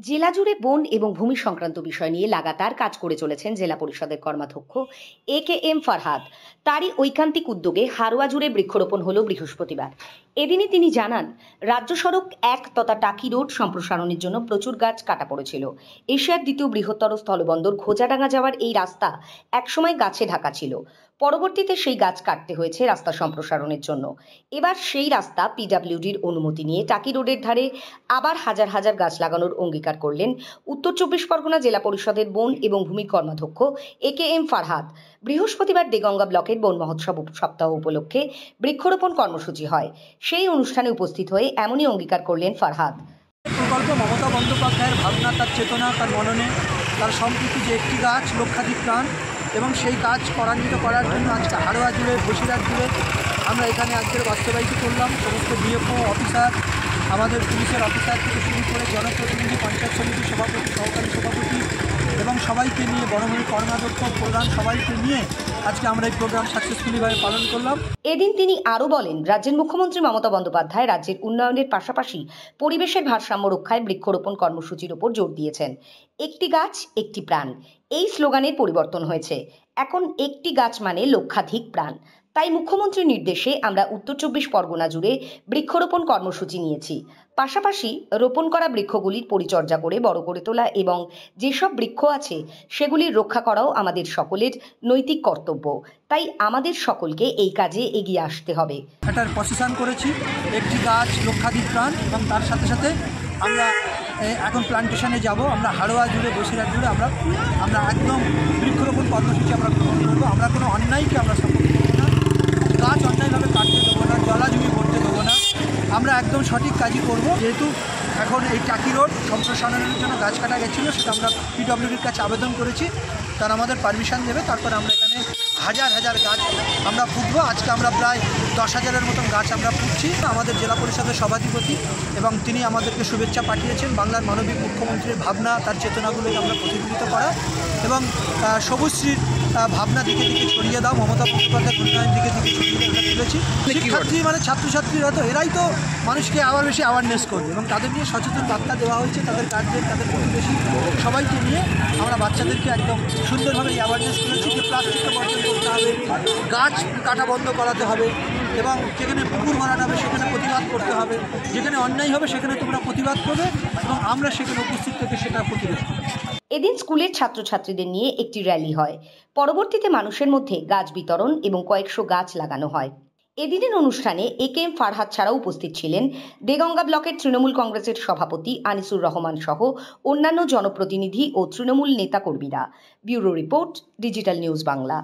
জেলা জুড়ে বন এবং ভূমি সংক্রান্ত বিষয় নিয়ে লাগাতার কাজ করে চলেছেন জেলা পরিষদের কর্মাধ্যক্ষ এ.কে.এম. ফারহাদ। তারই ঐকান্তিক উদ্যোগে হারোয়া জুড়ে বৃক্ষরোপণ হলো বৃহস্পতিবার। এদিনই তিনি জানান, রাজ্য সড়ক ১ তথা টাকি রোড সম্প্রসারণের জন্য প্রচুর গাছ কাটা পড়েছিল। এশিয়ার দ্বিতীয় বৃহত্তর স্থলবন্দর ঘোচাডাঙ্গা যাওয়ার এই রাস্তা একসময় গাছে ঢাকা ছিল। পরবর্তীতে সেই গাছ কাটতে হয়েছে রাস্তা সম্প্রসারণের জন্য। এবার সেই রাস্তা পিডব্লিউডির অনুমতি নিয়ে টাকি রোডের ধারে আবার হাজার হাজার গাছ লাগানোর অঙ্গীকার করলেন উত্তর চব্বিশ পরগনা জেলা পরিষদের বন এবং ভূমি কর্মাধ্যক্ষ এ.কে.এম. ফারহাদ। বৃহস্পতিবার দেগঙ্গা ব্লকের বন মহোৎসব সপ্তাহ উপলক্ষে বৃক্ষরোপণ কর্মসূচি হয়। সেই অনুষ্ঠানে উপস্থিত হয়ে এমনই অঙ্গীকার করলেন ফারহাদ। প্রকল্প মমতা বন্দ্যোপাধ্যায়ের ভাবনা, তার চেতনা, তার মননে, তার সম্প্রীতি যে একটি গাছ লক্ষাধিক প্রাণ, এবং সেই কাজ ত্বরান্বিত করার জন্য আজকে হারোয়া জুড়ে, বসিরহাট জুড়ে আমরা এখানে আজকের বাস্তবায়িত করলাম। সমস্ত ডিএফও অফিসার, আমাদের পুলিশের অফিসার থেকে শুরু করে জনপ্রতিনিধি, পঞ্চায়েত সমিতির সভাপতি, সহকারী সভাপতি এবং সবাইকে নিয়ে, বনভূমি কর্মাধ্যক্ষ, প্রধান সবাইকে নিয়ে আজকে আমরা এই প্রোগ্রাম সাকসেসফুলিভাবে পালন করলাম। এদিন তিনি আরও বলেন, রাজ্যের মুখ্যমন্ত্রী মমতা বন্দ্যোপাধ্যায় রাজ্যের উন্নয়নের পাশাপাশি পরিবেশের ভারসাম্য রক্ষায় বৃক্ষরোপণ কর্মসূচির ওপর জোর দিয়েছেন। একটি গাছ একটি প্রাণ, এই স্লোগানের পরিবর্তন হয়েছে। এখন একটি গাছ মানে লক্ষাধিক প্রাণ। তাই মুখ্যমন্ত্রীর নির্দেশে আমরা উত্তর চব্বিশ পরগনা জুড়ে বৃক্ষরোপণ কর্মসূচি নিয়েছি। পাশাপাশি রোপণ করা বৃক্ষগুলির পরিচর্যা করে বড় করে তোলা এবং যেসব বৃক্ষ আছে সেগুলির রক্ষা করাও আমাদের সকলের নৈতিক কর্তব্য। তাই আমাদের সকলকে এই কাজে এগিয়ে আসতে হবে। এটার প্রসেসন করেছি, একটি গাছ লক্ষাধিক প্রাণ, এবং তার সাথে সাথে আমরা এখন প্লান্টেশনে যাব। আমরা হারোয়া জুড়ে, বসিরহাট জুড়ে আমরা একদম বৃক্ষরোপণ কর্মসূচি আমরা গ্রহণ করবো। আমরা কোনো অন্যায়কে আমরা সাপোর্ট করবো না, গাছ অন্যায়ভাবে কাটতে দেবো না, জলাজুমি করতে দেবো না। আমরা একদম সঠিক কাজই করব। যেহেতু এখন এই টাকি রোড সম্প্রসারণের জন্য গাছ কাটা গেছিলো, সেটা আমরা পিডব্লিউডির কাছে আবেদন করেছি, তারা আমাদের পারমিশন দেবে। তারপর আমরা এখানে হাজার হাজার গাছ আমরা পুঁতবো। আজকে আমরা প্রায় 10,000-এর মতন গাছ আমরা পুঁতছি। আমাদের জেলা পরিষদের সভাধিপতি এবং তিনি আমাদেরকে শুভেচ্ছা পাঠিয়েছেন। বাংলার মানবিক মুখ্যমন্ত্রীর ভাবনা, তার চেতনাগুলোকে আমরা প্রতিফলিত করা এবং সবুজশ্রীর ভাবনা দিকে দিকে ছড়িয়ে দাও, মমতা বন্দ্যোপাধ্যায়ের উন্নয়ন দিকে দিকে ছড়িয়ে আমরা তুলেছি। শিক্ষার্থী মানে ছাত্রছাত্রীরা তো এরাই তো মানুষকে আবার বেশি অ্যাওয়ারনেস করবে, এবং তাদের নিয়ে সচেতন বার্তা দেওয়া হয়েছে। তাদের গার্জেন, তাদের প্রতিবেশী সবাইকে নিয়ে আমরা বাচ্চাদেরকে একদম সুন্দরভাবে অ্যাওয়ারনেস করেছি যে প্লাস্টিককে বর্জন করতে হবে, গাছ কাটা বন্ধ করাতে হবে, এবং যেখানে পুকুর ভরাট হবে সেখানে প্রতিবাদ করতে হবে, যেখানে অন্যায় হবে সেখানে তোমরা প্রতিবাদ করবে, এবং আমরা সেখানে উপস্থিত থেকে সেটা প্রতিরোধ করব। এদিন স্কুলের ছাত্রছাত্রীদের নিয়ে একটি র্যালি হয়। পরবর্তীতে মানুষের মধ্যে গাছ বিতরণ এবং কয়েকশো গাছ লাগানো হয়। এদিনের অনুষ্ঠানে এ.কে.এম. ফারহাদ ছাড়াও উপস্থিত ছিলেন দেগঙ্গা ব্লকের তৃণমূল কংগ্রেসের সভাপতি আনিসুর রহমান সহ অন্যান্য জনপ্রতিনিধি ও তৃণমূল নেতাকর্মীরা। Bureau report, digital news Bangla.